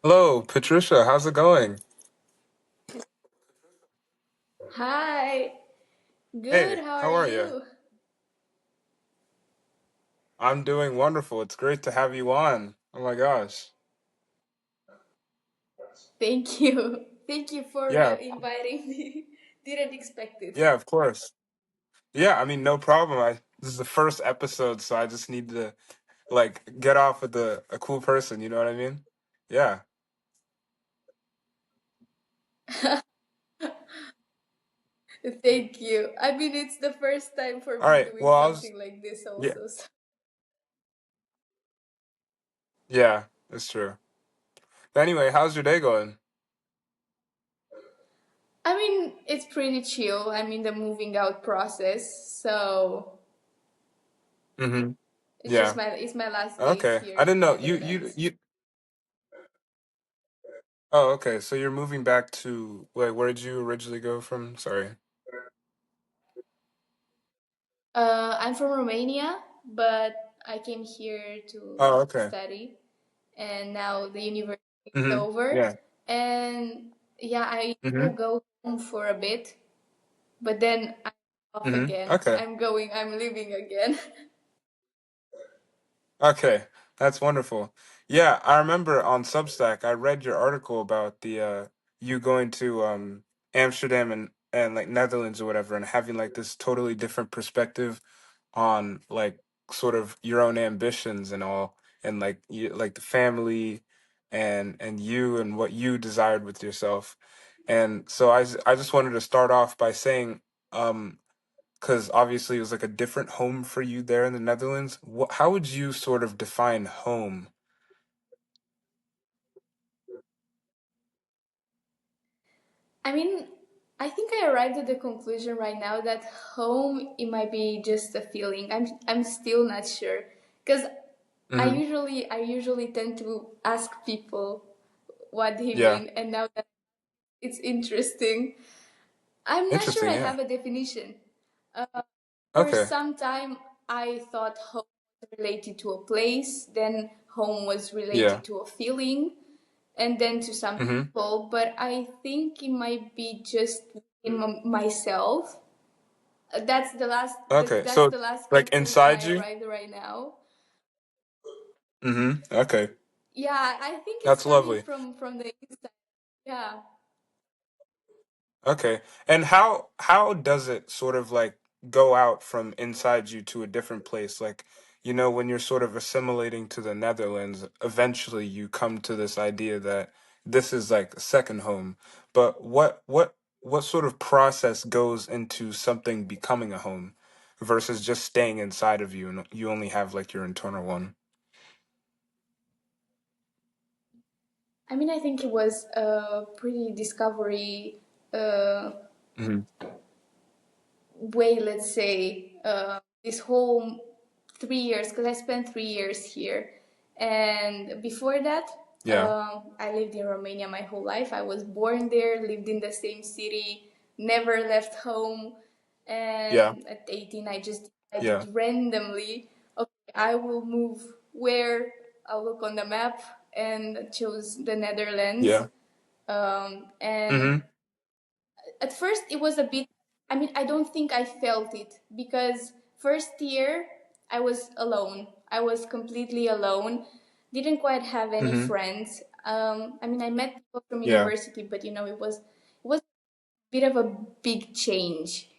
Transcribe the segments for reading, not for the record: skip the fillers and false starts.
Hello, Patricia. How's it going? Hi, good. Hey, How are how are you? you? I'm doing wonderful. It's great to have you on. Oh my gosh. Thank you. Thank you for Yeah, inviting me. Didn't expect it. yeah, of course. Yeah, I mean, no problem. This is the first episode, so I just need to like get off with a cool person, you know what I mean? Yeah. Thank you. I mean, it's the first time for All me right. doing Well, something like this yeah, also. So. yeah, it's true. But anyway, how's your day going? I mean, it's pretty chill. I'm in the moving out process, so Mm-hmm. it's just Yeah. my last days Okay. here I in didn't know Netherlands. Oh, okay. So you're moving back to wait, where did you originally go from? Sorry. I'm from Romania, but I came here to Oh, okay. study, and now the university is Mm-hmm. over. Yeah. And yeah, I will Mm-hmm. go home for a bit, but then I'm off Mm-hmm. again. Okay. I'm leaving again. Okay. That's wonderful. Yeah, I remember on Substack I read your article about the you going to Amsterdam and like Netherlands or whatever and having like this totally different perspective on like sort of your own ambitions and all and like like the family and you and what you desired with yourself. And so I just wanted to start off by saying um because obviously it was like a different home for you there in the Netherlands. How would you sort of define home? I mean, I think I arrived at the conclusion right now that home it might be just a feeling. I'm still not sure because Hmm. I usually tend to ask people what they Yeah. mean, and now that it's interesting, I'm not sure Interesting. I Yeah. have a definition. Uh, for Okay. some time, I thought home was related to a place, then home was Yeah. related to a feeling, and then to some Hmm. people. But I think it might be just in myself. Okay. That's So the last like conclusion inside I you? arrived right now. Okay. Yeah, I think it's That's coming lovely. from the inside. Yeah. Okay. And how does it sort of like go out from inside you to a different place? Like, when you're sort of assimilating to the Netherlands, eventually you come to this idea that this is like a second home. But what sort of process goes into something becoming a home versus just staying inside of you and you only have like your internal one? I mean, I think it was a pretty discovery uh, Hmm. way, let's say, this whole 3 years, because I spent 3 years here. And before that, Yeah. I lived in Romania my whole life. I was born there, lived in the same city, never left home. Yeah. And at 18, I just Yeah. decided randomly, okay, I will move where. I'll look on the map and chose the Netherlands. Yeah. And Hmm. at first it was a bit, I mean, I don't think I felt it because first year I was alone. I was completely alone. Didn't quite have any Hmm. friends. I mean, I met people from Yeah. university, but it was a bit of a big change.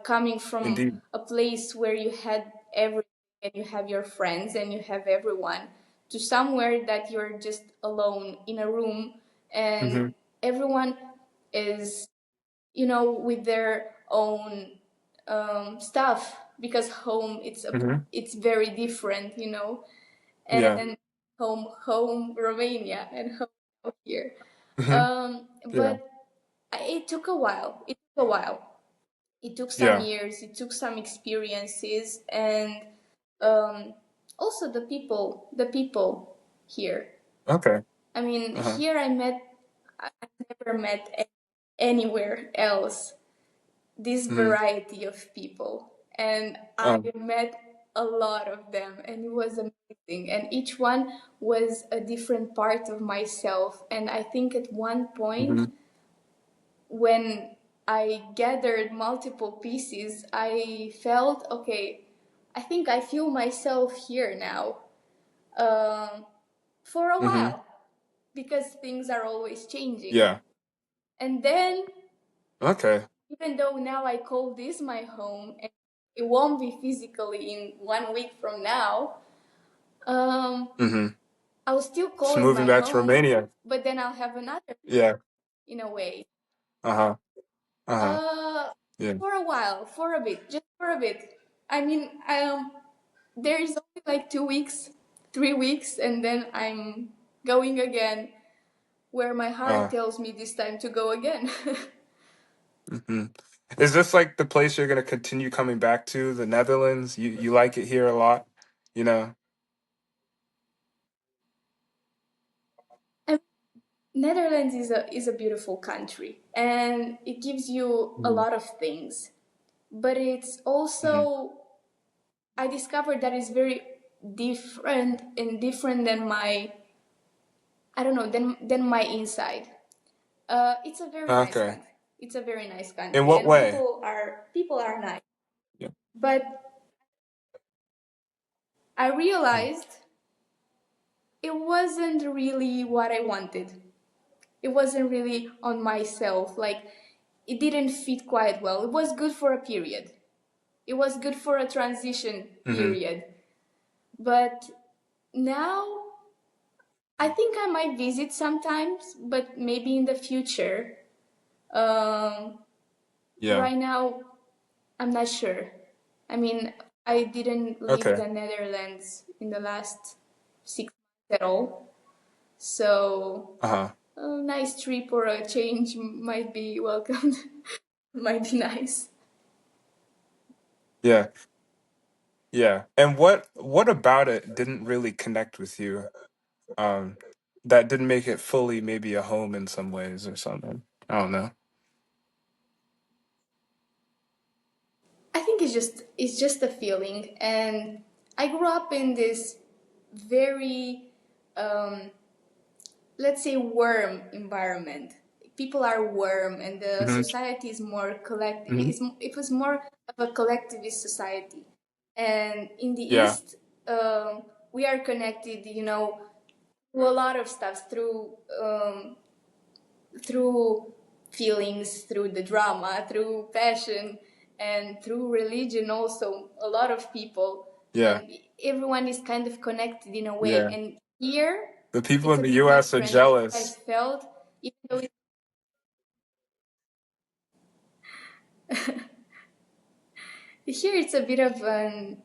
Coming from Indeed. a place where you had everything and you have your friends and you have everyone to somewhere that you're just alone in a room and Hmm. everyone is with their own stuff because home Hmm. it's very different. Yeah. And home Romania and home out here. Hmm. Yeah. But it took a while. It took some Yeah. years. It took some experiences, and um, also the people here. Okay. I mean, Uh-huh. here I never met anywhere else this Hmm. variety of people. And I Um, met a lot of them, and it was amazing. And each one was a different part of myself. And I think at one point, Mm-hmm. when I gathered multiple pieces, I felt okay. I think I feel myself here now, um, for a Mm-hmm. while, because things are always changing. Yeah. And then, Okay. even though now I call this my home, and it won't be physically in 1 week from now, um, Mm-hmm. I'll still Just call it moving my back to home, Romania. but then I'll have another Yeah. in a way. Uh-huh. Uh-huh. Uh, Yeah. for a while, for a bit, just for a bit. I mean, there is only like 2 weeks, 3 weeks, and then I'm going again where my heart Uh, tells me this time to go again. mm-hmm. Is this like the place you're gonna continue coming back to, the Netherlands? You like it here a lot, you know? And Netherlands is a beautiful country, and it gives you a Mm-hmm. lot of things, but it's Mm-hmm. also, I discovered that it's very different, and different than my, I don't know, than my inside. It's a very nice Okay. country. It's a very nice In country, what and way? people are nice. Yeah. But I Mm. realized it wasn't really what I wanted. It wasn't really on myself. Like, it didn't fit quite well. It was good for a period. It was good for a transition Mm-hmm. period. But now I think I might visit sometimes, but maybe in the future. Um, Yeah. right now, I'm not sure. I mean, I didn't leave Okay. the Netherlands in the last 6 months at all. So Uh-huh. a nice trip or a change might be welcomed. Might be nice. Yeah. Yeah. And what about it didn't really connect with you? Um, that didn't make it fully maybe a home in some ways or something. I don't know. I think it's just a feeling, and I grew up in this very, um, let's say, warm environment. People are warm, and the Mm-hmm. society is more collective. Mm-hmm. It was more of a collectivist society, and in the Yeah. East, we are connected, to a lot of stuff through feelings, through the drama, through passion, and through religion also. A lot of people, Yeah. and everyone is kind of connected in a way. Yeah. And here, The people it's in a the bit US are different. I jealous. felt, even though here it's a bit of an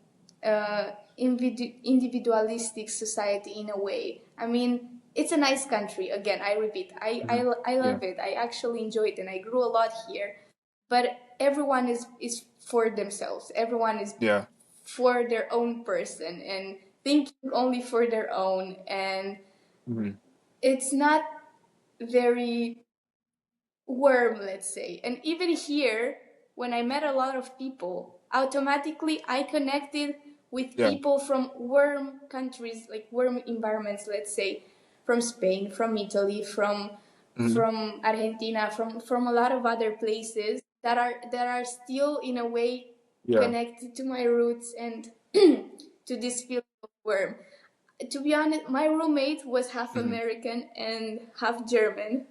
individualistic society in a way. I mean, it's a nice country. Again, I repeat, Mhm. I Yeah. love it. I actually enjoy it, and I grew a lot here. But everyone is for themselves. Everyone is Yeah. for their own person and thinking only for their own. And Hmm. it's not very warm, let's say. And even here, when I met a lot of people, automatically I connected with Yeah. people from warm countries, like warm environments, let's say, from Spain, from Italy, from Hmm. from Argentina, from a lot of other places that are still in a way Yeah. connected to my roots and to this feeling of warm. To be honest, my roommate was half Hmm. American and half German,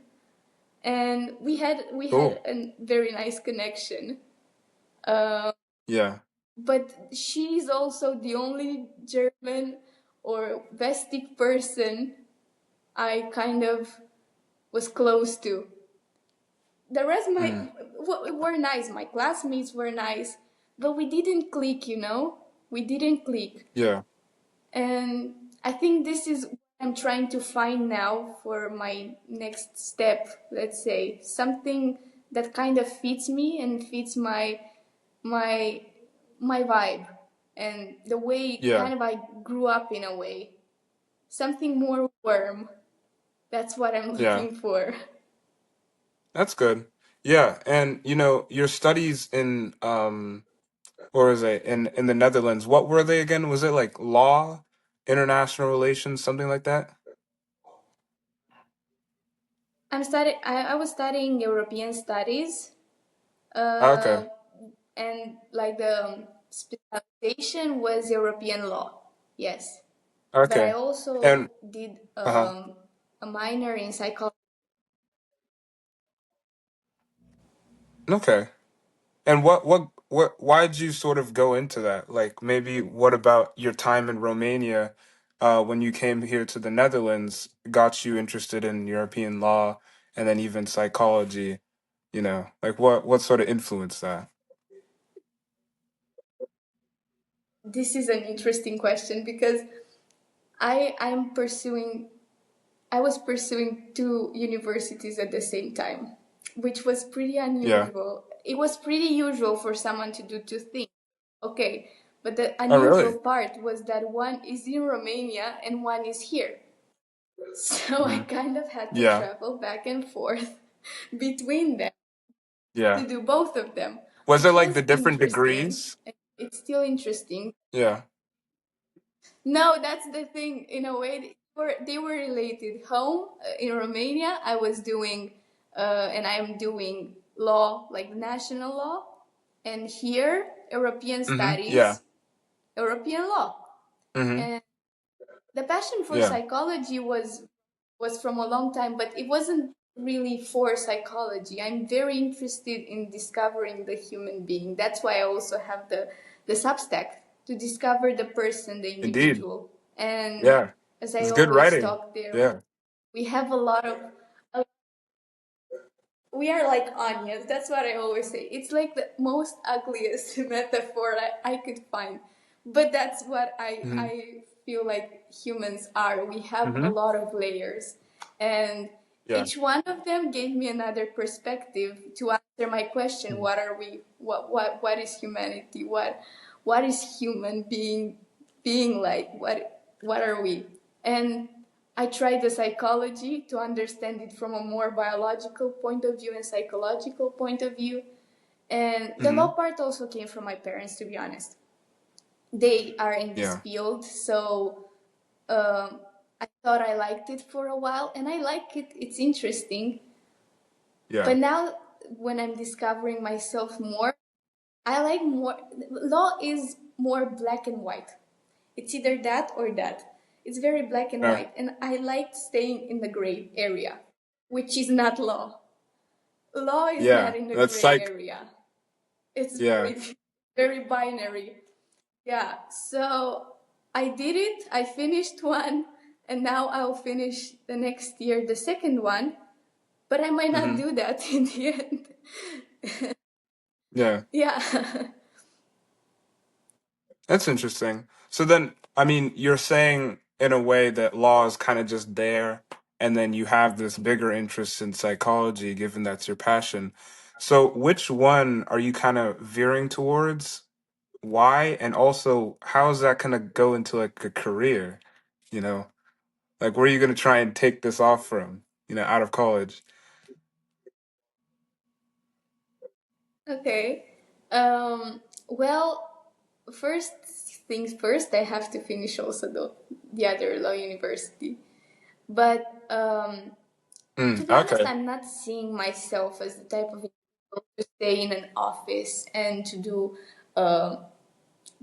and we had Cool. a very nice connection. Uh, Yeah. but she's also the only German or Vestic person I kind of was close to. The rest Hmm. were nice. My classmates were nice, but we didn't click. We didn't click. Yeah. And I think this is what I'm trying to find now for my next step, let's say. Something that kind of fits me and fits my my vibe and the way Yeah. kind of I grew up in a way. Something more warm. That's what I'm Yeah. looking for. That's good. Yeah. And your studies in or is it in the Netherlands? What were they again? Was it like law, international relations, something like that? I was studying European studies, Okay, uh, and like the specialization was European law. Yes, but I okay, also and did uh-huh. a minor in psychology. Okay. And why did you sort of go into that? Like maybe what about your time in Romania, when you came here to the Netherlands, got you interested in European law and then even psychology, you know? Like what sort of influenced that? This is an interesting question because I'm pursuing I was pursuing two universities at the same time, which was pretty Yeah. unusual. It was pretty usual for someone to do two things. Okay, but the Oh, unusual really? part was that one is in Romania and one is here. So I Hmm. kind of had to Yeah. travel back and forth between them Yeah. to do both of them, Was it which like was the different interesting. degrees? It's still interesting. Yeah. No, that's the thing. In a way, they were related. Home in Romania, I was doing, and I'm doing law, like national law, and here European Hmm. Yeah. studies, European law. Hmm. And the passion for Yeah. psychology was from a long time, but it wasn't really for psychology. I'm very interested in discovering the human being. That's why I also have the Substack to discover the person, the Indeed. individual. And Yeah. as I It's good always writing. talk there, Yeah. we have a lot of we are like onions. That's what I always say. It's like the most ugliest metaphor I could find. But that's what Hmm. I feel like humans are. We have a Hmm. lot of layers. And Yeah. each one of them gave me another perspective to answer my question, Mhm. what are we, what is humanity, what is human being like, what are we? And I tried the psychology to understand it from a more biological point of view and psychological point of view. And the law Hmm. part also came from my parents, to be honest. They are in this Yeah. field, so I thought I liked it for a while, and I like it. It's interesting. Yeah. But now, when I'm discovering myself more, I like more. Law is more black and white. It's either that or that. It's very black and Yeah. white, and I like staying in the gray area, which is not law. Law is Yeah. not in the That's gray psych. area. It's Yeah. very, very binary. Yeah. So I did it. I finished one, and now I'll finish the next year the second one. But I might not Hmm. do that in the end. Yeah. Yeah. That's interesting. So then, I mean, you're saying in a way that law is kind of just there, and then you have this bigger interest in psychology, given that's your passion. So, which one are you kind of veering towards? Why? And also, how is that going to go into like a career? You know, like where are you going to try and take this off from, out of college? Okay. Well, first things first, I have to finish also the other law university. But to be honest, Okay. I'm not seeing myself as the type of individual to stay in an office and uh,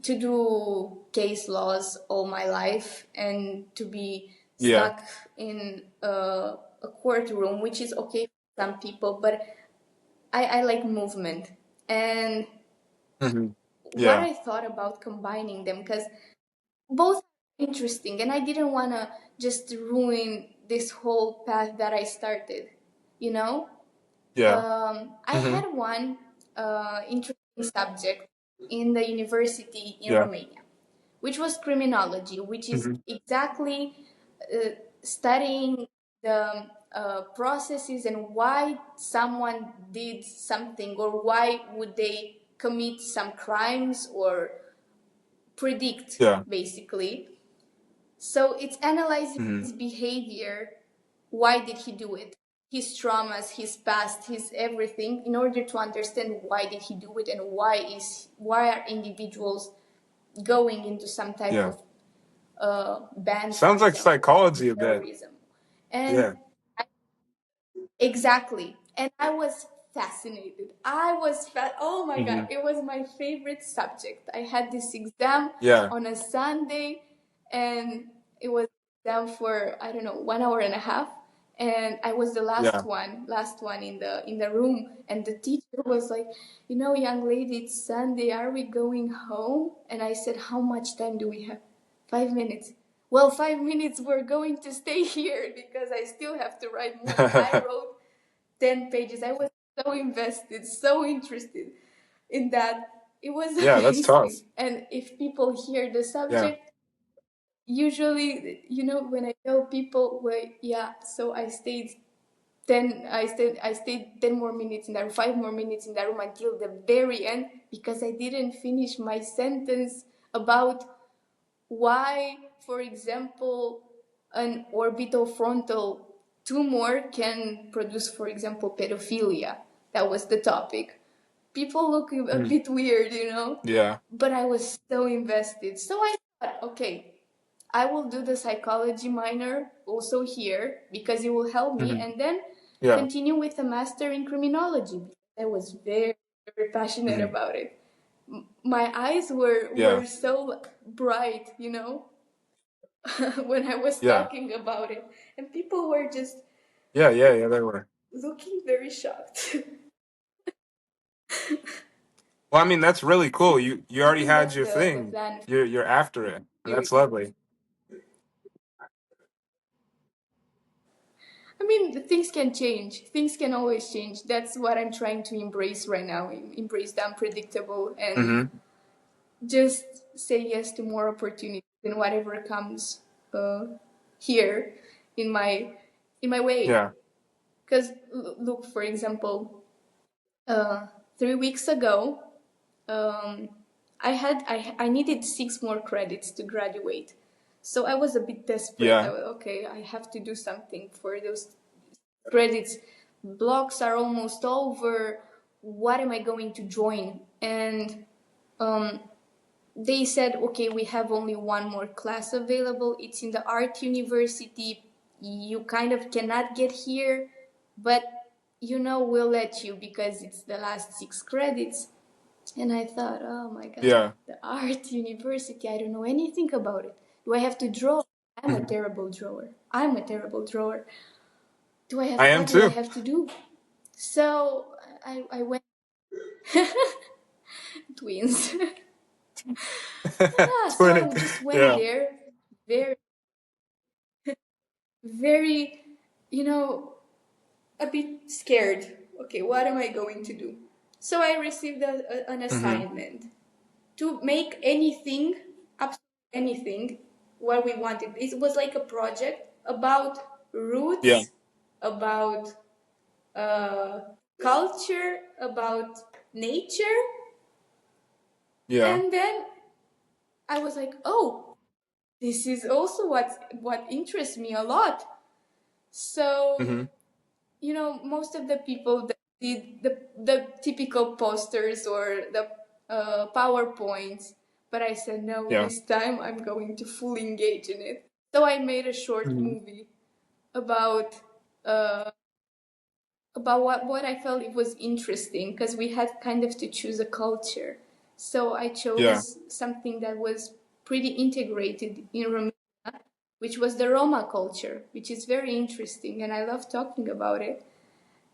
to do case laws all my life and to be Yeah. stuck in a courtroom, which is okay for some people, but I like movement. And Hmm. what Yeah. I thought about combining them, because both are interesting, and I didn't want to just ruin this whole path that I started, you know? Yeah. I Hmm. had one interesting subject in the university in Yeah. Romania, which was criminology, which is Hmm. exactly studying the processes and why someone did something or why would they commit some crimes or predict, Yeah. basically. So it's analyzing Hmm. his behavior. Why did he do it? his traumas, his past, his everything, in order to understand why did he do it and why are individuals going into some type Yeah. of ban, for Sounds like example, or psychology a bit. terrorism. And Yeah. exactly. And I was fascinated. Oh my God, Hmm. it was my favorite subject. I had this exam Yeah. on a Sunday, and it was exam for, I don't know, 1 hour and a half. And I was the Yeah. last one in the room. And the teacher was like, young lady, it's Sunday. Are we going home? And I said, how much time do we have? 5 minutes. Well, 5 minutes, we're going to stay here because I still have to write more. I wrote 10 pages. I was so invested, so interested in that. It was Yeah, that's tough. amazing. And if people hear the Yeah. subject, usually, when I tell people, well, yeah, so I stayed 10 more minutes in that room, 5 more minutes in that room until the very end because I didn't finish my sentence about why, for example, an orbitofrontal tumor can produce, for example, pedophilia. That was the topic. People look a Mhm. bit weird, Yeah. but I was so invested. So I thought, okay, I will do the psychology minor also here because it will help me, Hmm. and then Yeah. continue with a master in criminology. I was very, very passionate Hmm. about it. My eyes were Yeah. so bright, when I was Yeah. talking about it, and people were just Yeah. Yeah. Yeah. They were. looking very shocked. Well, I mean, that's really cool. You I already think had that's your the thing. plan for You're after it, and you. that's lovely. I mean, the things can change. Things can always change. That's what I'm trying to embrace right now. Embrace the unpredictable and Hmm. just say yes to more opportunities and whatever comes uh, here in my way. Yeah. Because look, for example, 3 weeks ago, um, I needed 6 more credits to graduate. So I was a bit desperate. Yeah. Okay, I have to do something for those credits. Blocks are almost over. What am I going to join? And um, they said, okay, we have only one more class available. It's in the art university. You kind of cannot get here, but we'll let you because it's the last 6 credits. And I thought, oh my God, Yeah. the art university, I don't know anything about it. Do I have to draw? I'm a Mhm. terrible drawer. I'm a terrible drawer. I am What do I too. have to do? So I went twins. Yeah, so Twinning. I just went Yeah. there, very, very, you know, a bit scared. Okay, what am I going to do? So I received an Hmm. assignment to make anything, absolutely anything, what we wanted. It was like a project about Yeah. roots, about uh, culture, about nature, Yeah. and then I was like, oh, this is also what interests me a lot. So Hmm. most of the people that did the typical posters or the PowerPoints, but I said no. Yeah. This time I'm going to fully engage in it. So I made a short Hmm. movie about uh, about what I felt it was interesting because we had kind of to choose a culture. So I Yeah. chose something that was pretty integrated in Romania, which was the Roma culture, which is very interesting, and I love talking about it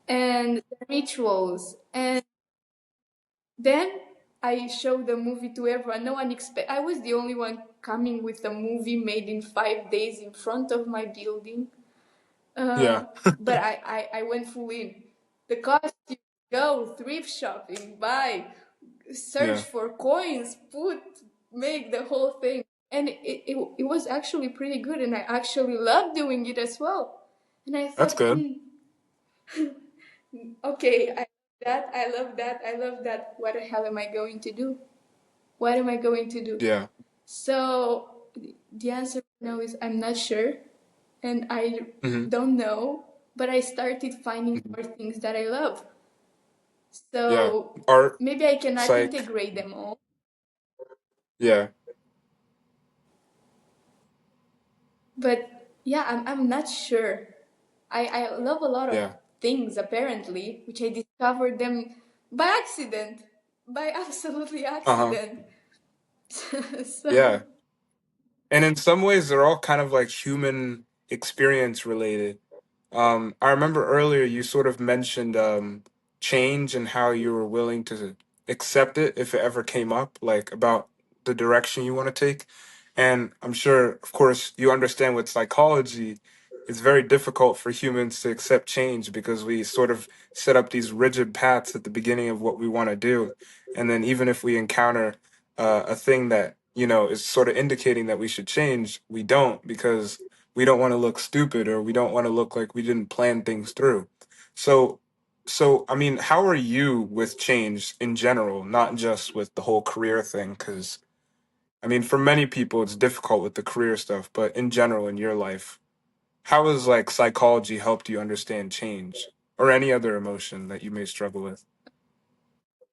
and the rituals. And then I showed the movie to everyone. No one expect. I was the only one coming with a movie made in 5 days in front of my building. Yeah. But I went full in. The costume, go thrift shopping, buy, search Yeah. for coins, make the whole thing. And it was actually pretty good, and I actually loved doing it as well. And I That's thought, good. okay, I love that, I love that. What the hell am I going to do? What am I going to do? Yeah. So the answer now is I'm not sure, and I Hmm. don't know. but I started finding Mhm. more things that I love. Yeah. So Art, maybe I cannot psych. integrate them all, Yeah. but yeah, I'm not sure. I love a lot of Yeah. things apparently, which I discovered them by accident, by absolutely Uh-huh. accident. So Yeah. And in some ways, they're all kind of like human experience related. I remember earlier you sort of mentioned change and how you were willing to accept it if it ever came up, like about the direction you want to take. And I'm sure, of course, you understand with psychology, it's very difficult for humans to accept change because we sort of set up these rigid paths at the beginning of what we want to do. And then even if we encounter a thing that, is sort of indicating that we should change, we don't because we don't want to look stupid or we don't want to look like we didn't plan things through. So I mean, how are you with change in general, not just with the whole career thing? Because I mean, for many people, it's difficult with the career stuff, but in general, in your life, how has like psychology helped you understand change or any other emotion that you may struggle with?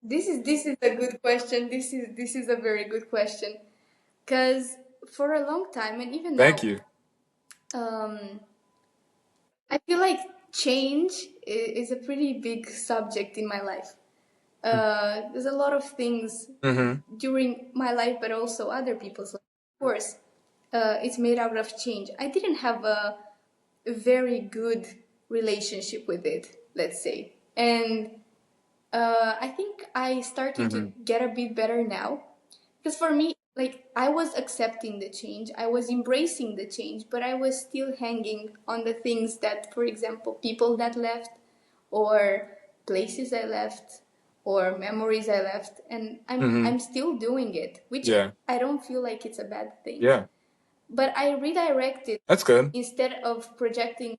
this is a good question. This is a very good question because for a long time and even Thank now, you. um, I feel like change is a pretty big subject in my life. There's a lot of things Mm-hmm. during my life, but also other people's life. Of course, it's made out of change. I didn't have a very good relationship with it, let's say. And I think I started to Mm-hmm. get a bit better now. Because for me, like, I was accepting the change, I was embracing the change, but I was still hanging on the things that, for example, people that left, or places I left, or memories I left. And Mm-hmm. I'm still doing it, which Yeah. I don't feel like it's a bad thing. Yeah. But I redirected That's good. instead of projecting,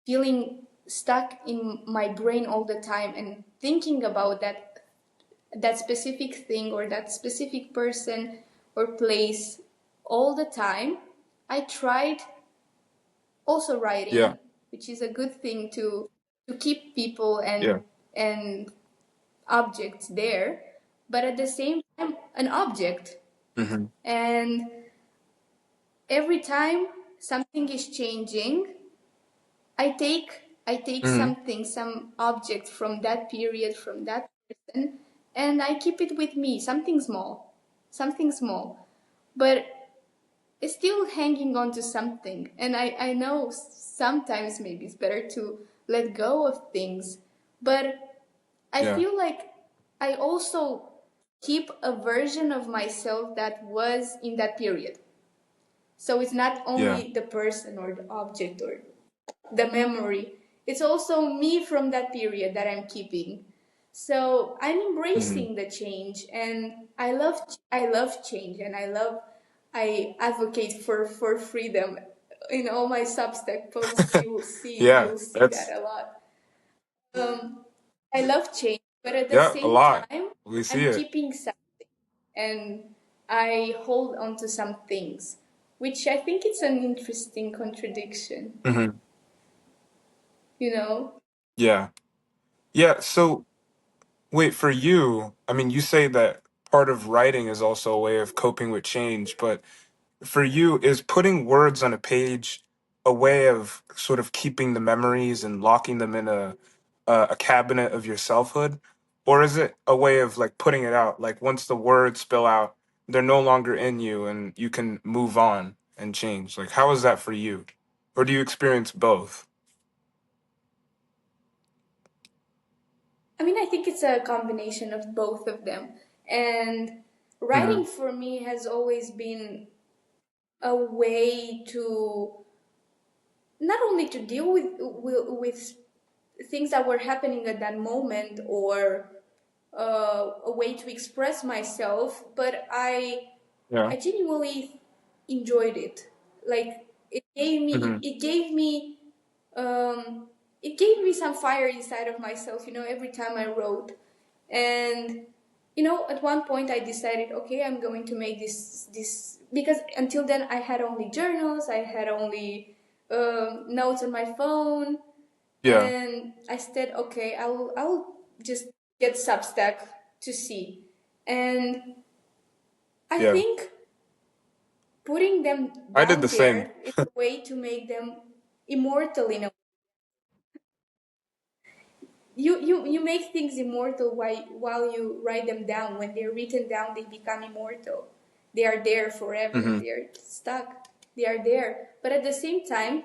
feeling stuck in my brain all the time and thinking about that specific thing or that specific person or place all the time. I tried also Yeah. writing, which is a good thing to keep people Yeah. and objects there, but at the same time an object. Mm-hmm. And every time something is changing, I take Mm-hmm. something, some object from that period, from that person, and I keep it with me, something small, but it's still hanging on to something. And I know sometimes maybe it's better to let go of things, but I Yeah. feel like I also keep a version of myself that was in that period. So it's not Yeah. only the person or the object or the memory, it's also me from that period that I'm keeping. So I'm Mm-hmm. embracing the change, and I love change, and I advocate for freedom. In all my Substack posts, you will see Yeah. you'll see that That's a lot. um, I love change, but at the yeah, a same lot. time We see I'm it. keeping some, and I hold on to some things, which I think it's an interesting contradiction, Mm-hmm. you know. Yeah. Yeah. So wait, for you, I mean, you say that part of writing is also a way of coping with change, but for you, is putting words on a page a way of sort of keeping the memories and locking them in a cabinet of your selfhood? Or is it a way of like putting it out? Like once the words spill out, they're no longer in you and you can move on and change. Like how is that for you? Or do you experience both? I mean, I think it's a combination of both of them. And Mm-hmm. writing for me has always been a way to not only to deal with things that were happening at that moment, or a way to express myself, but Yeah. I genuinely enjoyed it. Like it gave me Mm-hmm. um, it gave me some fire inside of myself. Every time I wrote, and at one point I decided, okay, I'm going to make this, because until then I had only journals, I had only notes on my phone, Yeah. and I said, okay, I'll just get Substack to see. And I Yeah. think putting them I did the down same. there is a way to make them immortal in a you make things immortal while you write them down. When they're written down, they become immortal. They are there forever. Hmm. They're stuck. They are there. But at the same time,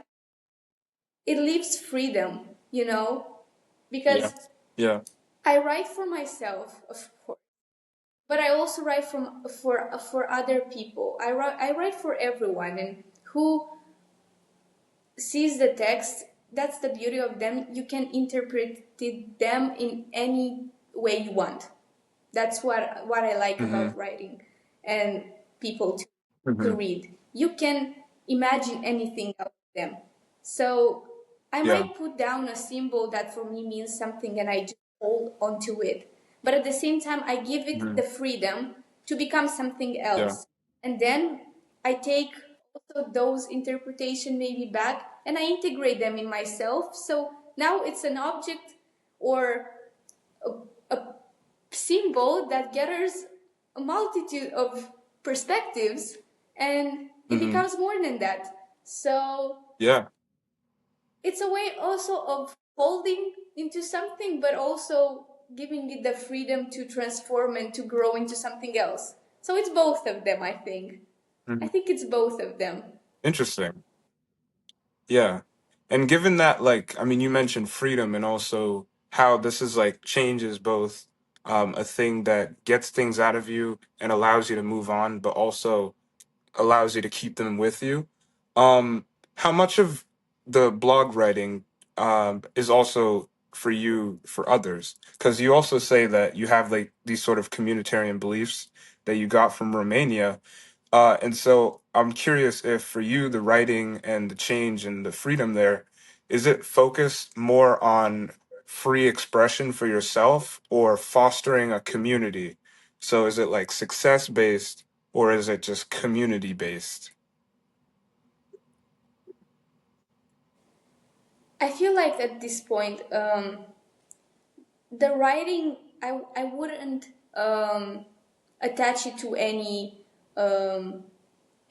it leaves freedom, Yeah. because Yeah. I write for myself, of course, but I also write for other people. I write for everyone, and who sees the text, that's the beauty of them. You can interpret them in any way you want. That's what I like Hmm. about writing and people to Hmm. read. You can imagine anything of them. So I Yeah. might put down a symbol that for me means something and I just hold onto it. But at the same time, I give it Hmm. the freedom to become something Yeah. else. And then I take also those interpretation maybe back and I integrate them in myself. So now it's an object or a symbol that gathers a multitude of perspectives and it Hmm. becomes more than that. So Yeah. it's a way also of holding into something, but also giving it the freedom to transform and to grow into something else. So it's both of them, I think. I Hmm. think it's both of them. Interesting. Yeah. And given that, like, I mean, you mentioned freedom and also how this is like changes both a thing that gets things out of you and allows you to move on, but also allows you to keep them with you. How much of the blog writing is also for you for others? Because you also say that you have like these sort of communitarian beliefs that you got from Romania, and so I'm curious if for you the writing and the change and the freedom there, is it focused more on free expression for yourself or fostering a community? So is it like success based or is it just community based? I feel like at this point, the writing, I wouldn't attach it to um,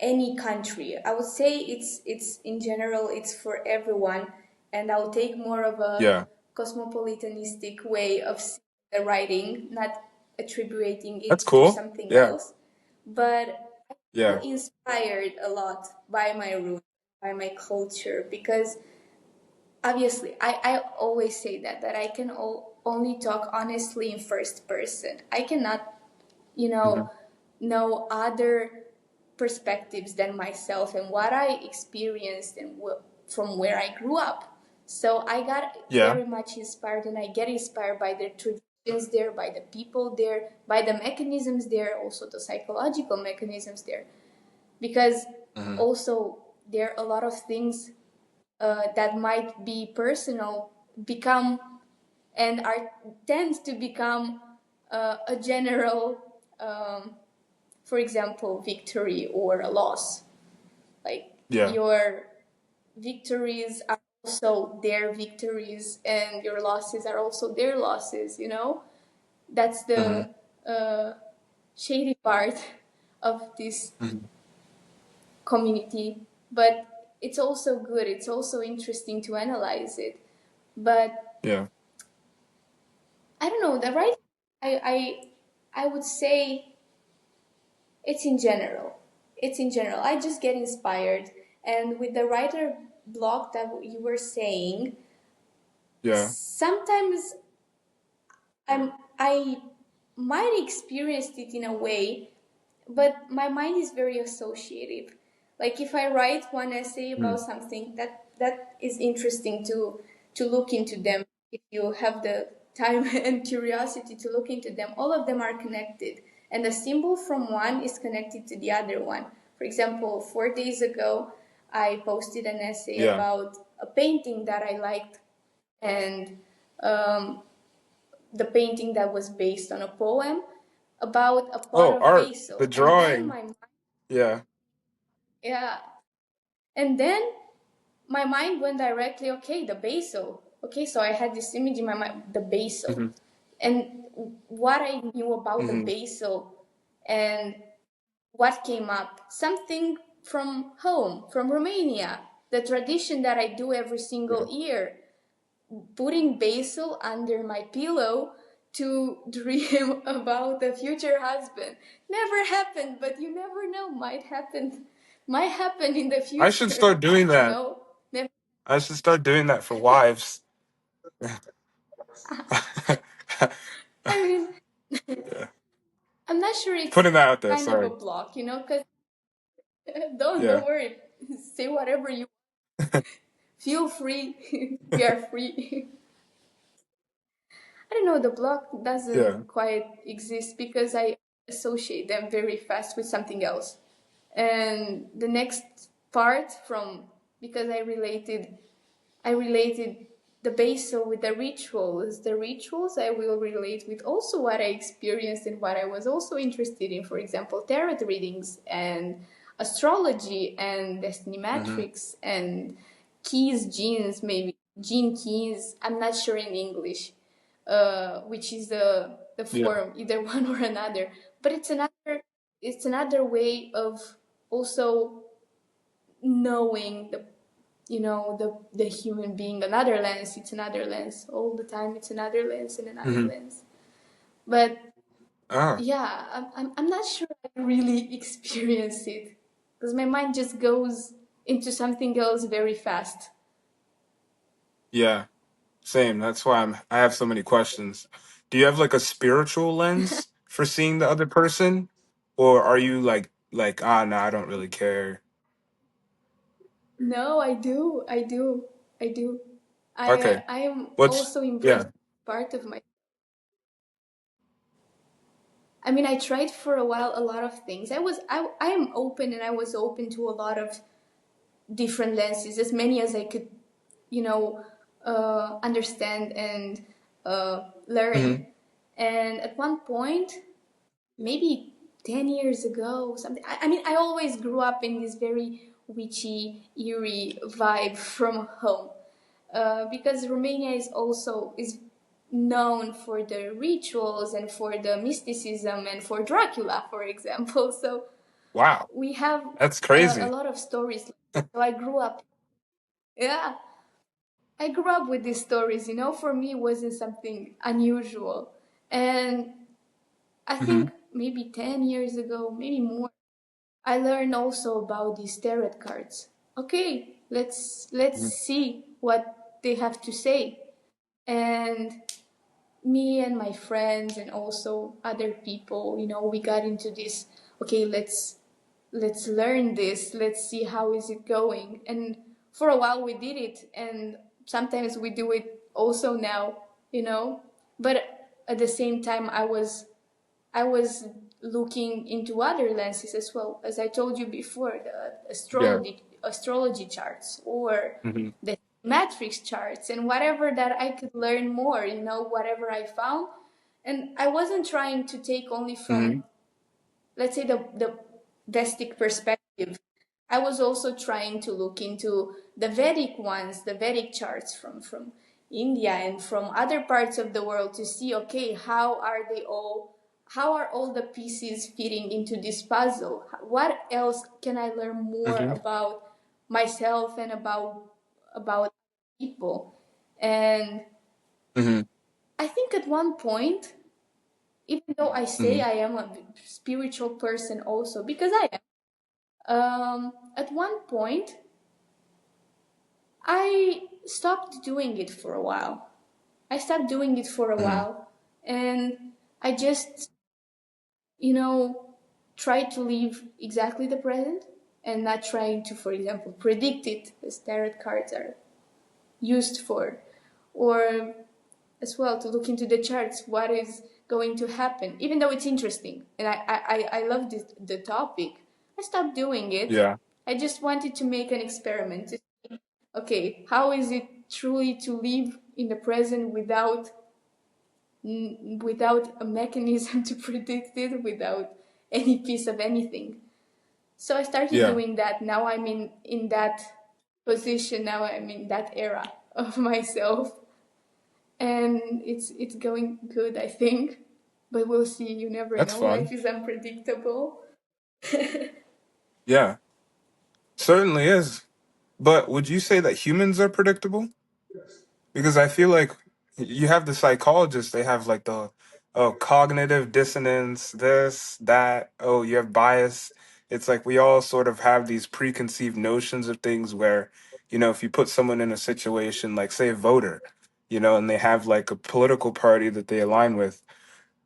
any country. I would say it's in general it's for everyone, and I'll take more of a Yeah, cosmopolitanistic way of seeing the writing, not attributing it that's to cool. something Yeah, else. But I feel yeah. inspired a lot by my roots, by my culture, because obviously I always say that I can only talk honestly in first person. I cannot, you Hmm. know other perspectives than myself and what I experienced and from where I grew up. So I got Yeah. very much inspired and I get inspired by the traditions there, by the people there, by the mechanisms there, also the psychological mechanisms there. Because Hmm. also there are a lot of things that might be personal become and are tend to become a general for example, victory or a loss. Like Yeah. your victories are also their victories, and your losses are also their losses. That's Hmm. the uh, shady part of this Hmm. community. But it's also good. It's also interesting to analyze it. But Yeah. I don't know. The right, I would say it's in general. It's in general. I just get inspired. And with the writer block that you were saying, Yeah. sometimes I might experience it in a way, but my mind is very associative. Like if I write one essay Mm. about something that is interesting to look into them, if you have the time and curiosity to look into them, all of them are connected, and the symbol from one is connected to the other one. For example, 4 days ago, I posted an essay Yeah. about a painting that I liked, and um, the painting that was based on a poem about a pot Oh, of art, the basil. And then drawing. my mind, Yeah. yeah, and then my mind went directly, okay, the basil. Okay, so I had this image in my mind, the basil. Hmm. And what I knew about the Hmm. basil and what came up, something from home, from Romania, the tradition that I do every Yeah. single year, putting basil under my pillow to dream about the future husband. Never happened, but you never know, might happen in the I should future, start doing you that. know? Never. I should start doing that for wives. I mean, Yeah. I'm not sure it's Putting that out there. kind of a Sorry. block, you know, because don't Yeah. worry, say whatever you feel free. We are free. I don't know, the block Yeah. doesn't quite exist because I associate them very fast with something else. And the next part from, because I related the basil with the rituals. The rituals I will relate with also what I experienced and what I was also interested in. For example, tarot readings and astrology and destiny Hmm. matrix and keys, genes, maybe gene keys. I'm not sure in English, which is the Yeah. form, either one or another. But it's another way of also knowing the human being. Another lens, it's another lens all the time, it's another lens and another Hmm. lens. But Ah. yeah, I'm not sure I really experience it because my mind just goes into something else very fast. Yeah. Same. That's why I have so many questions. Do you have like a spiritual lens for seeing the other person? Or are you like, ah, no, I don't really care. No, I do. I Okay. I am What's also yeah. embracing part of my. I mean, I tried for a while a lot of things. I am open, and I was open to a lot of different lenses, as many as I could, you know, understand and learn. Hmm. And at one point, maybe 10 years ago, something. I mean, I always grew up in this very witchy, eerie vibe from home, because Romania is known for the rituals and for the mysticism and for Dracula, for example. So Wow. we have That's a crazy. lot of stories. So I grew up, yeah, I grew up with these stories. For me, it wasn't something unusual. And I Hmm. think maybe 10 years ago, maybe more, I learned also about these tarot cards. Okay, let's see what they have to say. And me and my friends and also other people, we got into this, okay, let's learn this, let's see how is it going. And for a while we did it, and sometimes we do it also now, you know but at the same time I was looking into other lenses as well, as I told you before, the Yeah. astrology charts or Hmm. the matrix charts and whatever that I could learn more, whatever I found. And I wasn't trying to take only from, Hmm. let's say, the Vestic perspective. I was also trying to look into the Vedic ones, the Vedic charts from India and from other parts of the world to see, okay, how are all the pieces fitting into this puzzle? What else can I learn more Hmm. about myself and about people? And Hmm. I think at one point, even though I say Hmm. I am a spiritual person also, because I am, at one point I stopped doing it for a while. I stopped doing it for a Hmm. while, and I just, you know, try to live exactly the present and not trying to, for example, predict it, as tarot cards are used for, or as well to look into the charts what is going to happen, even though it's interesting and I love the topic. I stopped doing it. Yeah. I just wanted to make an experiment to see, okay, how is it truly to live in the present without a mechanism to predict it, without any piece of anything. So I started Yeah. doing that. Now I'm in that position. Now I'm in that era of myself. and it's going good, I think. But we'll see. You never That's know. Life fun. is unpredictable. Yeah, certainly is. But would you say that humans are predictable? Because I feel like you have the psychologists, they have like the cognitive dissonance, this, that, oh, you have bias. It's like we all sort of have these preconceived notions of things where, if you put someone in a situation, like say a voter, and they have like a political party that they align with,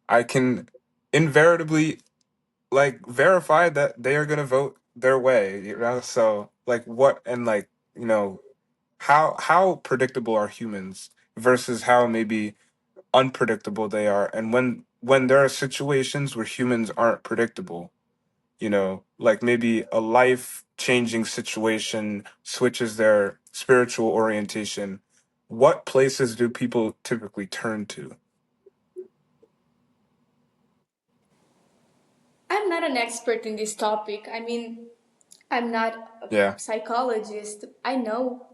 I can invariably like verify that they are going to vote their way. So like what, and like, you know, how predictable are humans versus how maybe unpredictable they are, and when there are situations where humans aren't predictable, like maybe a life changing situation switches their spiritual orientation, what places do people typically turn to? I'm not an expert in this topic. I mean, I'm not a Yeah. psychologist. I know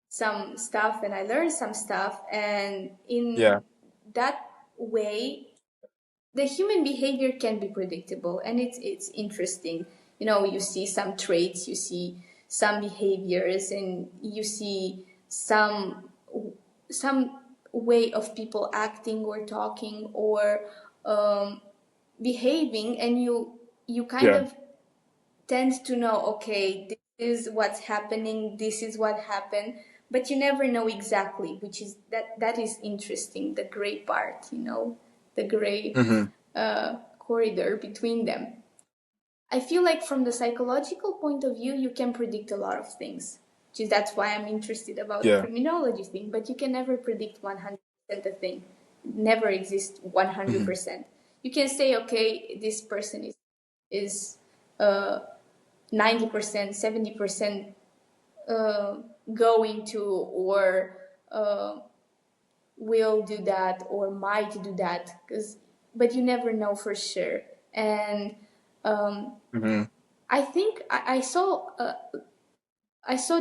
some stuff and I learned some stuff, and in Yeah. that way the human behavior can be predictable, and it's interesting. You see some traits, you see some behaviors, and you see some way of people acting or talking or um, behaving, and you kind Yeah. of tend to know, okay, this is what's happening, this is what happened, but you never know exactly, which is that is interesting, the gray part, the gray Mm-hmm. corridor between them. I feel like from the psychological point of view, you can predict a lot of things, which is that's why I'm interested about the Yeah. criminology thing, but you can never predict 100% a thing. It never exists Mm-hmm. 100%. You can say, okay, this person is uh, 90%, 70% uh, going to, or uh, will do that or might do that, but you never know for sure. And um, Mm-hmm. I think I saw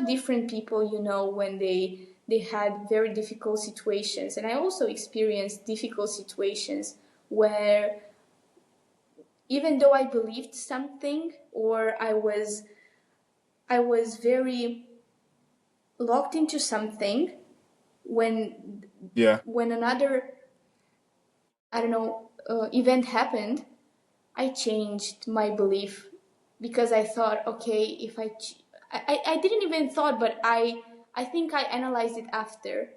different people, when they had very difficult situations, and I also experienced difficult situations where even though I believed something, or I was very locked into something, when Yeah. another, I don't know, event happened, I changed my belief, because I thought, okay, if I didn't even thought, but I think I analyzed it after.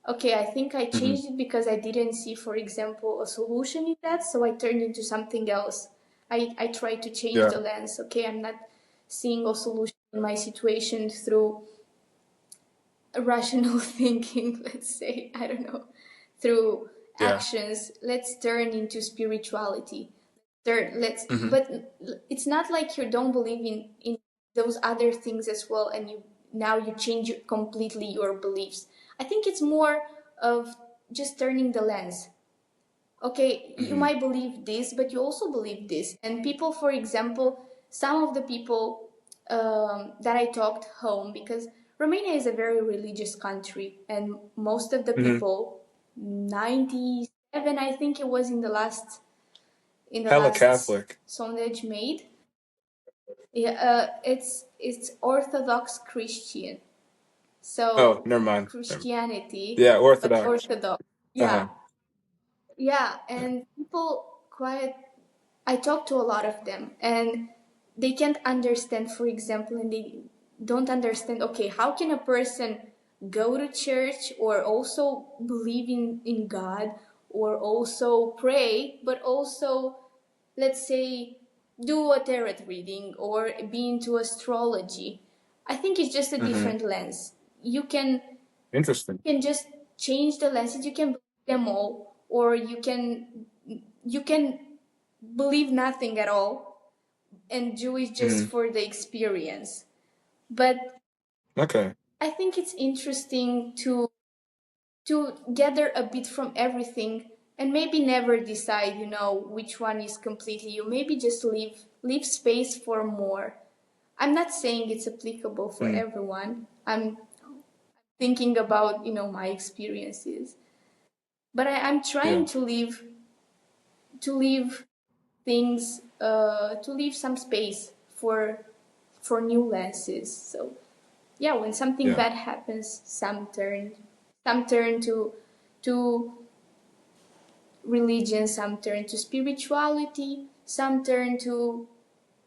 Okay, I think I Mm-hmm. changed it because I didn't see, for example, a solution in that, so I turned into something else. I tried to change Yeah. the lens. Okay, I'm not seeing a solution in my situation through rational thinking, let's say, I don't know, through Yeah. actions. Let's turn into spirituality. Let's, Mm-hmm. but it's not like you don't believe in those other things as well, and you change completely your beliefs. I think it's more of just turning the lens. Okay, you Mm-hmm. might believe this, but you also believe this. And people, for example, some of the people that I talked home, because Romania is a very religious country, and most of the Mm-hmm. people, 97, I think it was in the Hella last Catholic. sondage made. Yeah, it's Orthodox Christian. Oh, So never mind. Christianity, Yeah, but Orthodox. Orthodox. Uh-huh. Yeah, yeah, Yeah. and people quite. I talk to a lot of them, and they can't understand, for example, and they don't understand. Okay, how can a person go to church or also believe in God or also pray, but also, let's say, do a tarot reading or be into astrology? I think it's just a Mm-hmm. different lens. You Interesting. can just change the lenses. You can believe them all, or you can believe nothing at all and do it just Mm-hmm. for the experience. But Okay. I think it's interesting to gather a bit from everything, and maybe never decide, which one is completely you. Maybe just leave space for more. I'm not saying it's applicable for Mm. everyone. I'm thinking about, my experiences. But I'm trying Yeah. to leave things, to leave some space for new lenses. So yeah, when something Yeah. bad happens, some turn to religion, some turn to spirituality, some turn to,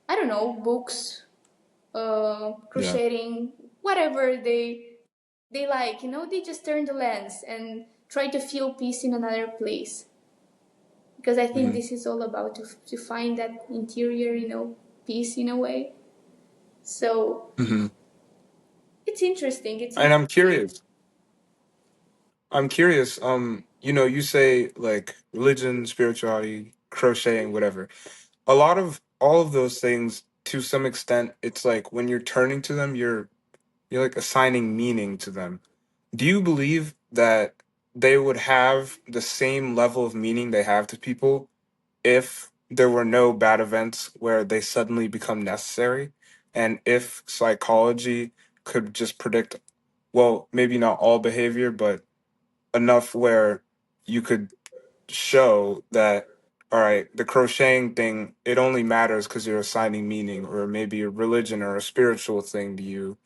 I don't know, books, Yeah. crocheting, whatever they like. They just turn the lens and try to feel peace in another place. Because I think Hmm. this is all about to find that interior, peace in a way. So Hmm. it's interesting. And I'm curious, you say like religion, spirituality, crocheting, whatever. A lot of all of those things, to some extent, it's like when you're turning to them, you're like assigning meaning to them. Do you believe that they would have the same level of meaning they have to people if there were no bad events where they suddenly become necessary? And if psychology could just predict, well, maybe not all behavior, but enough where you could show that, all right, the crocheting thing, it only matters because you're assigning meaning, or maybe a religion or a spiritual thing to you,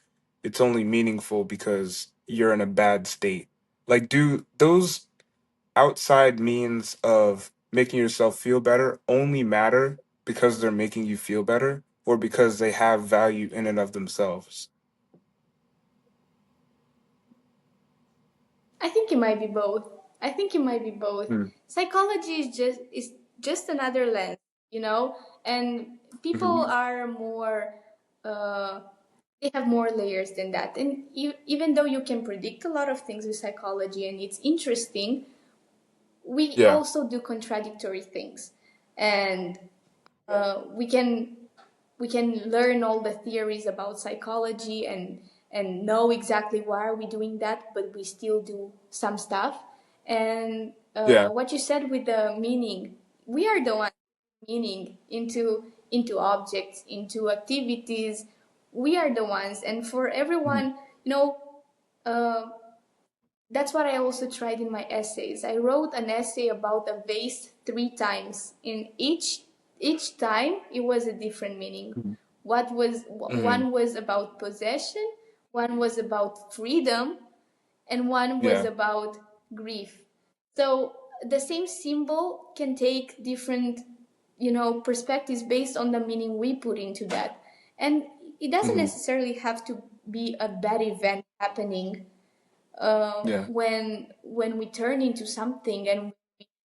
it's only meaningful because you're in a bad state. Like, do those outside means of making yourself feel better only matter because they're making you feel better, or because they have value in and of themselves? I think it might be both. I think it might be both. Mm. Psychology is just another lens, you know, and people Hmm. are more. Uh, they have more layers than that, and even though you can predict a lot of things with psychology and it's interesting, we Yeah. also do contradictory things, and we can learn all the theories about psychology and know exactly why are we doing that, but we still do some stuff. And Yeah. what you said with the meaning, we are the ones meaning into objects, into activities. We are the ones, and for Mhm. everyone, you know. Uh, that's what I also tried in my essays. I wrote an essay about a vase 3 times. In each time, it was a different meaning. Mhm. What was Mhm. one was about possession, one was about freedom, and one was Yeah. about grief. So the same symbol can take different, perspectives based on the meaning we put into that. And it doesn't Mhm. necessarily have to be a bad event happening, Yeah. when we turn into something, and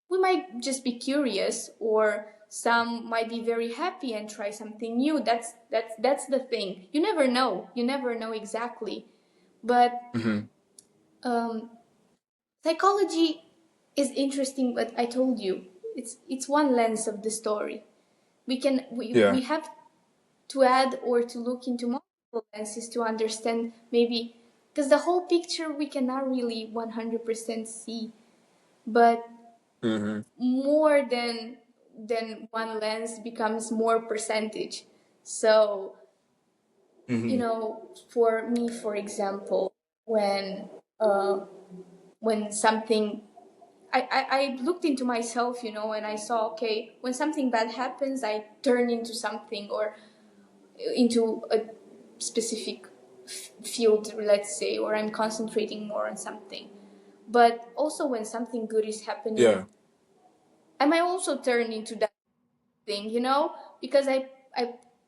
we might just be curious, or some might be very happy and try something new. That's the thing. You never know exactly. But Mhm. um, psychology is interesting, but I told you, it's one lens of the story. We Yeah. have to add or to look into multiple lenses to understand, maybe, because the whole picture we cannot really 100% see, but Mhm. more than one lens becomes more percentage. So, Mhm. for me, for example, when uh, when something, I looked into myself, and I saw, okay, when something bad happens, I turn into something, or into a specific field, let's say, or I'm concentrating more on something. But also when something good is happening, Yeah. I might also turn into that thing, because I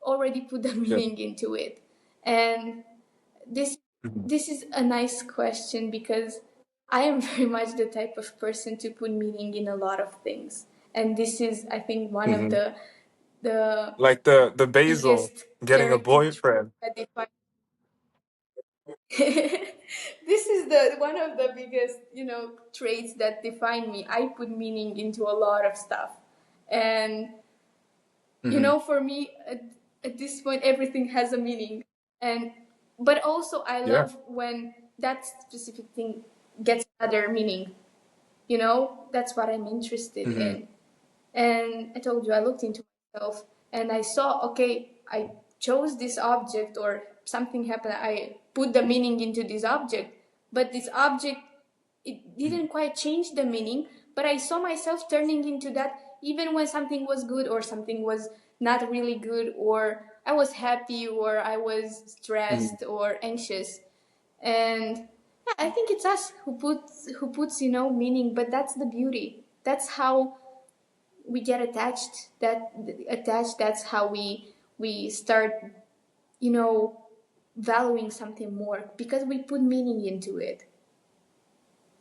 already put the Yeah. meaning into it. And this Mhm. this is a nice question, because I am very much the type of person to put meaning in a lot of things. And this is, I think, one of Mhm. the Like the basil biggest getting a character traits boyfriend. that define. This is the one of the biggest, traits that define me. I put meaning into a lot of stuff. And Mhm. for me, at this point, everything has a meaning. And but also I Yeah. love when that specific thing gets another meaning. That's what I'm interested Mhm. in. And I told you, I looked into myself and I saw, okay, I chose this object, or something happened, I put the meaning into this object, but this object it didn't quite change the meaning, but I saw myself turning into that even when something was good or something was not really good, or I was happy or I was Mhm. stressed or anxious. And yeah, I think it's us who puts meaning, but that's the beauty. That's how we get attached. That's how we start, you know, valuing something more because we put meaning into it.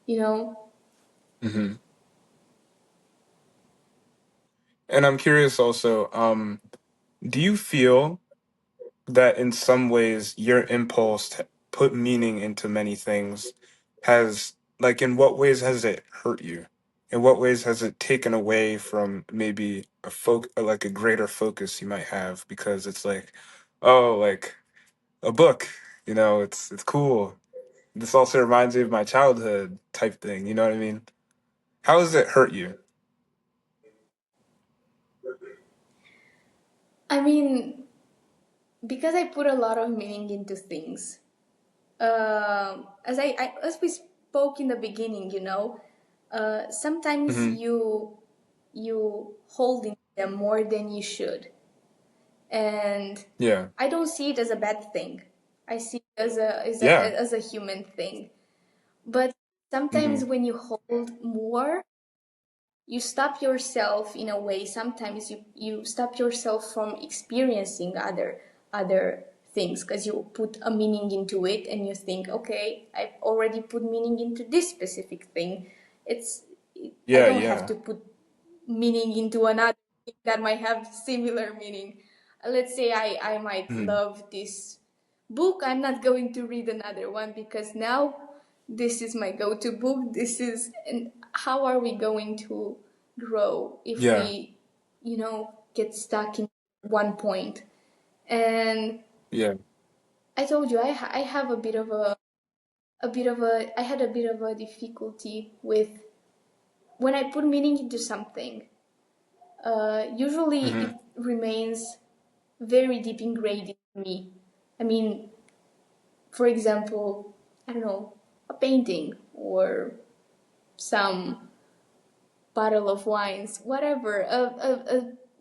You know. Mhm. And I'm curious also, do you feel that in some ways your impulse to put meaning into many things has, like, in what ways has it hurt you? In what ways has it taken away from maybe like a greater focus you might have because it's like, oh, like a book, it's cool. This also reminds me of my childhood type thing, you know what I mean? How does it hurt you? I mean, because I put a lot of meaning into things. As we spoke in the beginning, sometimes Hmm. you hold in them more than you should, and Yeah. I don't see it as a bad thing. I see it Yeah. as a human thing. But sometimes Hmm. when you hold more, you stop yourself in a way. Sometimes you stop yourself from experiencing other things because you put a meaning into it and you think, okay, I've already put meaning into this specific thing. it's I Yeah, don't have yeah. to put meaning into another thing that might have similar meaning. Let's say I might Hmm. love this book. I'm not going to read another one because now this is my go-to book. And how are we going to grow if Yeah. we, get stuck in one point? And Yeah. I told you I have I had a bit of a difficulty with when I put meaning into something. Usually it Hmm. remains very deep ingrained in me. I mean, for example, I don't know, a painting or some bottle of wines, whatever,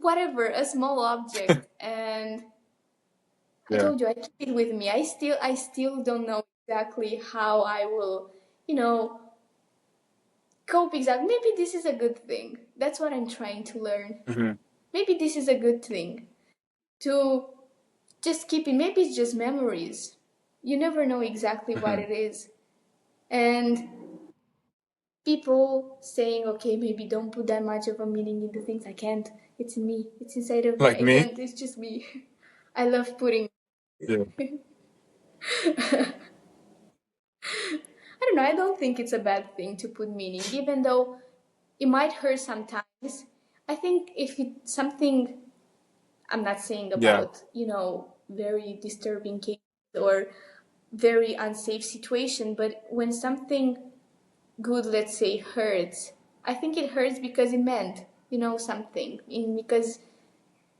whatever, a small object. And I Yeah. told you I keep it with me. I still don't know exactly how I will, you know, cope exactly. Maybe this is a good thing. That's what I'm trying to learn. Hmm. Maybe this is a good thing to just keep it. Maybe it's just memories. You never know exactly what Hmm. it is. And people saying, okay, maybe don't put that much of a meaning into things. I can't. It's in me. It's inside of me. Like I me? can't. It's just me. I love putting. Yeah. I don't know. I don't think it's a bad thing to put meaning, even though it might hurt sometimes. I think if it's something, I'm not saying Yeah. about, very disturbing cases or very unsafe situation, but when something good, let's say, hurts, I think it hurts because it meant, something,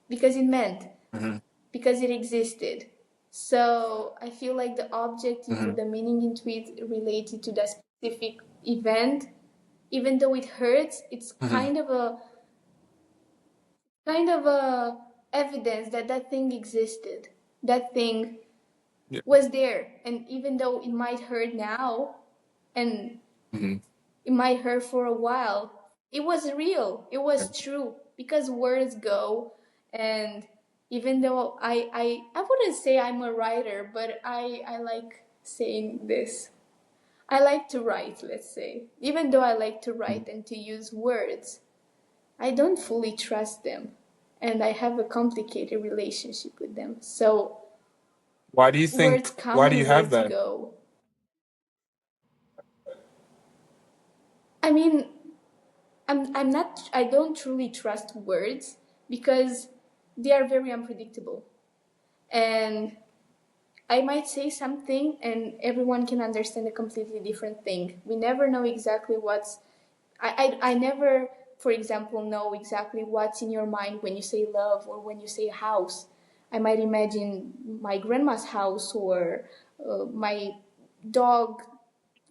because it meant, Hmm. because it existed. So I feel like the object you Hmm. put the meaning into it related to that specific event, even though it hurts, it's Hmm. kind of a evidence that that thing existed. That thing Yeah. was there, and even though it might hurt now, and Hmm. it might hurt for a while, it was real. It Yeah. was true because words go. And even though I wouldn't say I'm a writer, but I like saying this. I like to write, let's say. Even though I like to Mhm. write and to use words, I don't fully trust them. And I have a complicated relationship with them. So Why do you think? words come Why do you and have words that? go. I mean, I don't truly trust words because they are very unpredictable. And I might say something and everyone can understand a completely different thing. We never know exactly I never, for example, know exactly what's in your mind when you say love or when you say house. I might imagine my grandma's house or my dog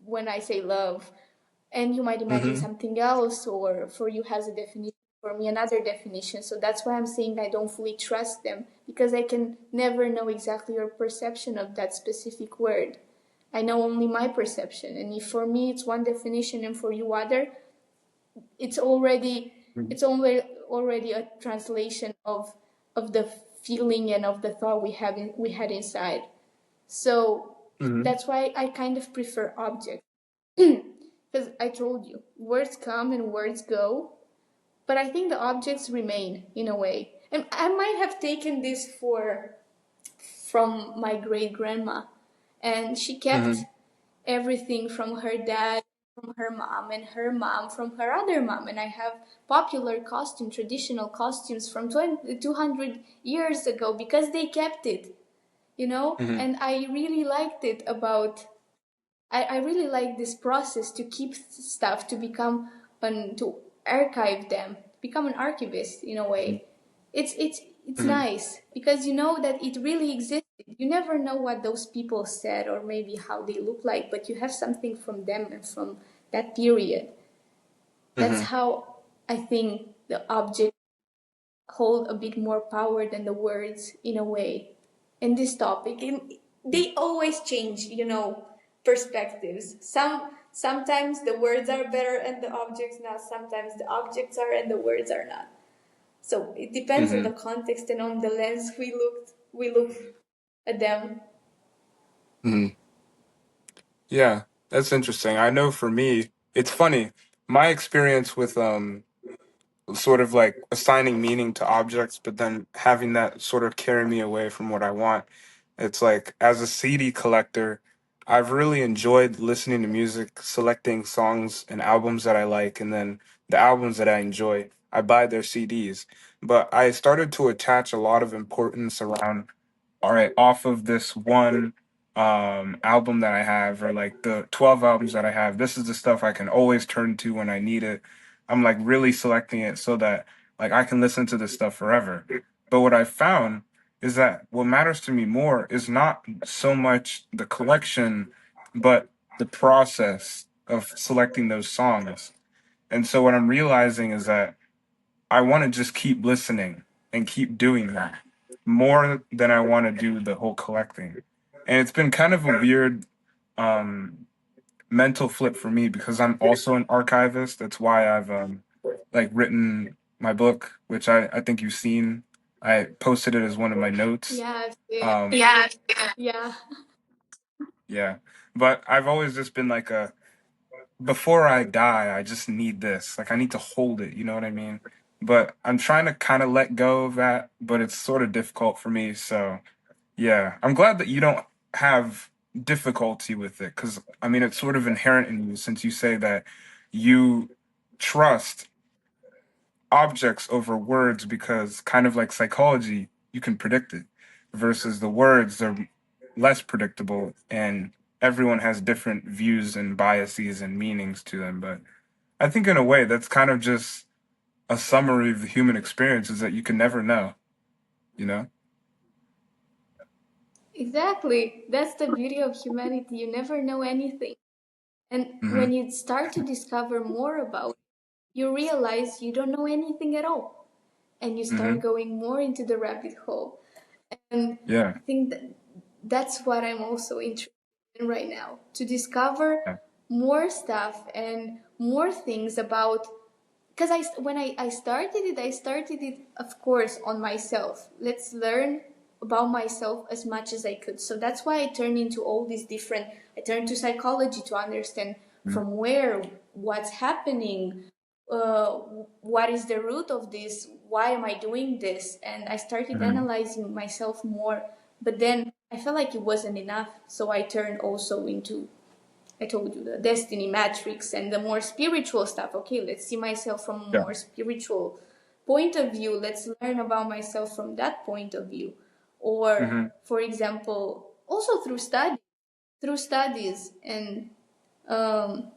when I say love. and you might imagine Mm-hmm. something else, or for you has a definition, for me another definition. So that's why I'm saying I don't fully trust them, because I can never know exactly your perception of that specific word. I know only my perception, and if for me it's one definition and for you other, it's already already a translation of the feeling and of the thought we had inside. So Mm-hmm. that's why I kind of prefer objects. Because I told you, words come and words go, but I think the objects remain in a way. And I might have taken this from my great grandma, and she kept Mm-hmm. everything from her dad, from her mom, and her mom from her other mom. And I have popular costume, traditional costumes from 200 years ago because they kept it, you know? Mm-hmm. And I really liked it about I really like this process to keep stuff, to become to archive them, become an archivist in a way. It's Mm-hmm. nice because you know that it really existed. You never know what those people said or maybe how they look like, but you have something from them and from that period. That's Mm-hmm. how I think the object hold a bit more power than the words in a way in this topic. And they always change, you know, perspectives. Sometimes the words are better and the objects not. Sometimes the objects are and the words are not. So it depends on Mm-hmm. the context and on the lens we look at them. Mm-hmm. Yeah, that's interesting. I know for me, it's funny. My experience with sort of like assigning meaning to objects, but then having that sort of carry me away from what I want. It's like as a CD collector, I've really enjoyed listening to music, selecting songs and albums that I like, and then the albums that I enjoy, I buy their CDs. But I started to attach a lot of importance around, all right, off of this one album that I have, or like the 12 albums that I have, this is the stuff I can always turn to when I need it. I'm like really selecting it so that like I can listen to this stuff forever. But what I found is that what matters to me more is not so much the collection, but the process of selecting those songs. And so what I'm realizing is that I want to just keep listening and keep doing that more than I want to do the whole collecting. And it's been kind of a weird um, mental flip for me because I'm also an archivist. That's why I've like written my book, which I think you've seen. I posted it as one of my notes. Yeah, yeah, Yeah. yeah. Yeah. But I've always just been like a before I die, I just need this. Like I need to hold it, you know what I mean? But I'm trying to kind of let go of that, but it's sort of difficult for me. So, yeah. I'm glad that you don't have difficulty with it cuz I mean it's sort of inherent in you since you say that you trust objects over words because kind of like psychology, you can predict it versus the words are less predictable and everyone has different views and biases and meanings to them. But I think in a way that's kind of just a summary of the human experience is that you can never know, you know? Exactly. That's the beauty of humanity. You never know anything. And Mm-hmm. when you start to discover more about it, you realize you don't know anything at all. And you Mm-hmm. start going more into the rabbit hole. And Yeah. I think that's what I'm also interested in right now, to discover Yeah. more stuff and more things about. Because when I started it, of course, on myself. Let's learn about myself as much as I could. So that's why I turned into all these different. I turned to psychology to understand from where, what's happening, uh, what is the root of this, why am I doing this, and I started Mm-hmm. analyzing myself more. But then I felt like it wasn't enough, so I turned also into, I told you, the destiny matrix and the more spiritual stuff. Okay, let's see myself from a Yeah. more spiritual point of view. Let's learn about myself from that point of view. Or, Mm-hmm. for example, also through studies, and um,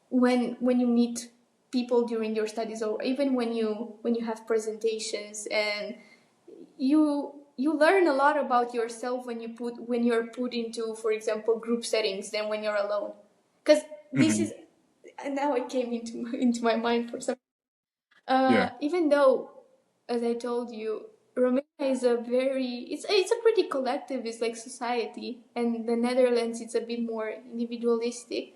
when you meet people during your studies, or even when you have presentations, and you learn a lot about yourself when you're put into, for example, group settings than when you're alone, because this Mm-hmm. is And now it came into my mind for some. Yeah. Even though, as I told you, Romania is a very it's a pretty collective. It's like society, and the Netherlands it's a bit more individualistic.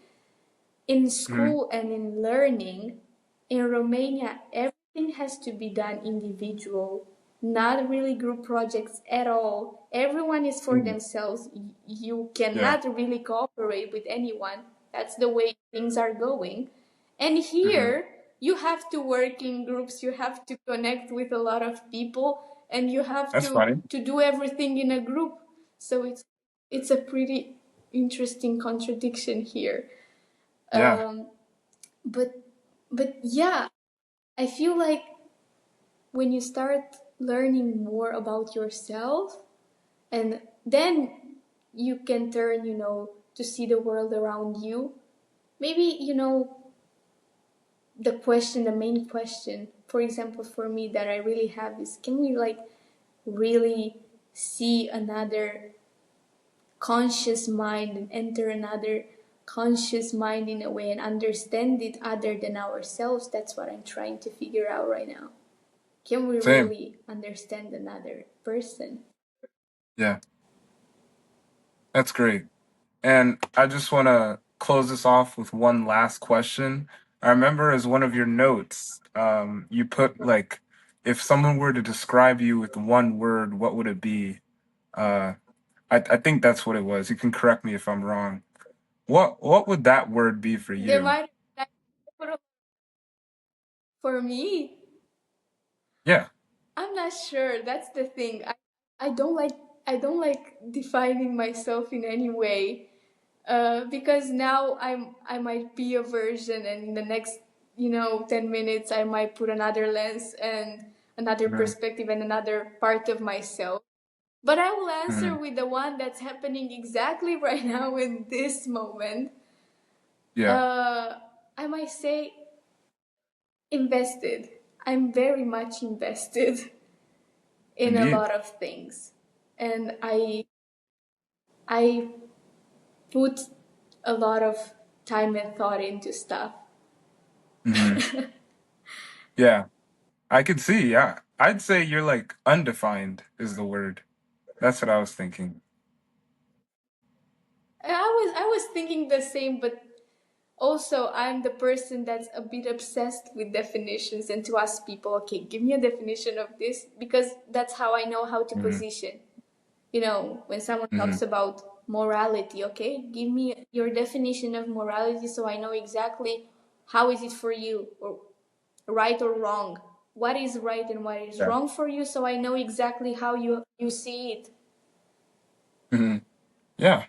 In Hmm. school and in learning, in Romania, everything has to be done individual, not really group projects at all. Everyone is for Mm. themselves. You Yeah. cannot really cooperate with anyone. That's the way things are going. And Hmm. here, you have to work in groups, you have to connect with a lot of people, and you have That's funny. to do everything in a group. So it's a pretty interesting contradiction here. Yeah. Um, but but yeah, I feel like when you start learning more about yourself, and then you can turn, to see the world around you. Maybe, the main question, for example, for me that I really have is, can we like really see another conscious mind and enter another conscious mind in a way and understand it other than ourselves? That's what I'm trying to figure out right now. Can we Same. really understand another person? Yeah. That's great. And I just want to close this off with one last question. I remember as one of your notes, you put like, if someone were to describe you with one word, what would it be? Uh, I think that's what it was. You can correct me if I'm wrong. What would that word be for There you? might for me, Yeah. I'm not sure. That's the thing. I don't like I don't like defining myself in any way. Because now I might be a version, and in the next 10 minutes I might put another lens and another Mhm. perspective and another part of myself. But I will answer Mhm. with the one that's happening exactly right now in this moment. Yeah. Uh, I might say invested. I'm very much invested in a Indeed. lot of things, and I put a lot of time and thought into stuff. Hmm. Yeah. I could see. Yeah. I'd say you're like undefined is the word. That's what I was thinking. I was thinking the same, but also I'm the person that's a bit obsessed with definitions and to ask people, okay, give me a definition of this, because that's how I know how to Hmm. position. When someone Hmm. talks about morality, okay, give me your definition of morality so I know exactly how is it for you, or right or wrong. What is right and what is Yeah. wrong for you, so I know exactly how you see it. Hmm. Yeah.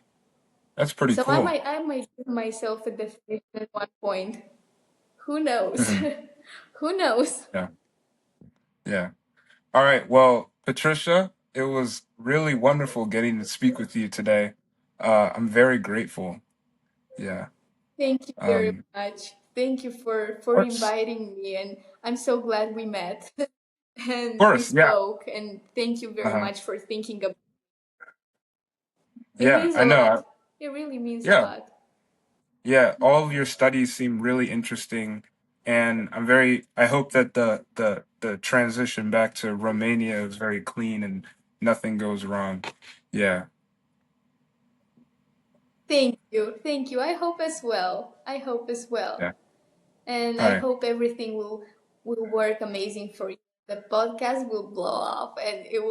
That's pretty So I cool. might I might give myself a definition at one point. Who knows? Hmm. Who knows? Yeah. Yeah. All right. Well, Patricia, it was really wonderful getting to speak with you today. I'm very grateful. Yeah. Thank you very Of much. Thank you for course. inviting me, and I'm so glad we met Of and we course. Yeah. spoke, and thank you very Uh-huh. much for thinking about it. It Yeah. means I a know. lot. It really means a Yeah. lot. Yeah. All of your studies seem really interesting, and I hope that the transition back to Romania is very clean and nothing goes wrong. Yeah. Thank you. Thank you. I hope as well. I hope as well. Yeah. And All I right. hope everything will work amazing for you. The podcast will blow up, and you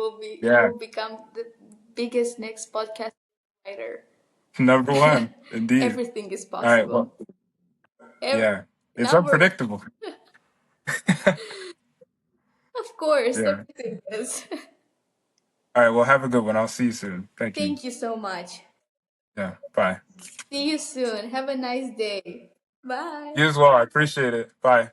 Yeah. will become the biggest next podcast writer. Number one. Indeed. Everything is All right. Well, possible. Ev- yeah. It's now we're unpredictable. Of course, Yeah. everything is. All right. Well, have a good one. I'll see you soon. Thank you. Thank you so much. Yeah. Bye. See you soon. Have a nice day. You Bye. as well. I appreciate it. Bye.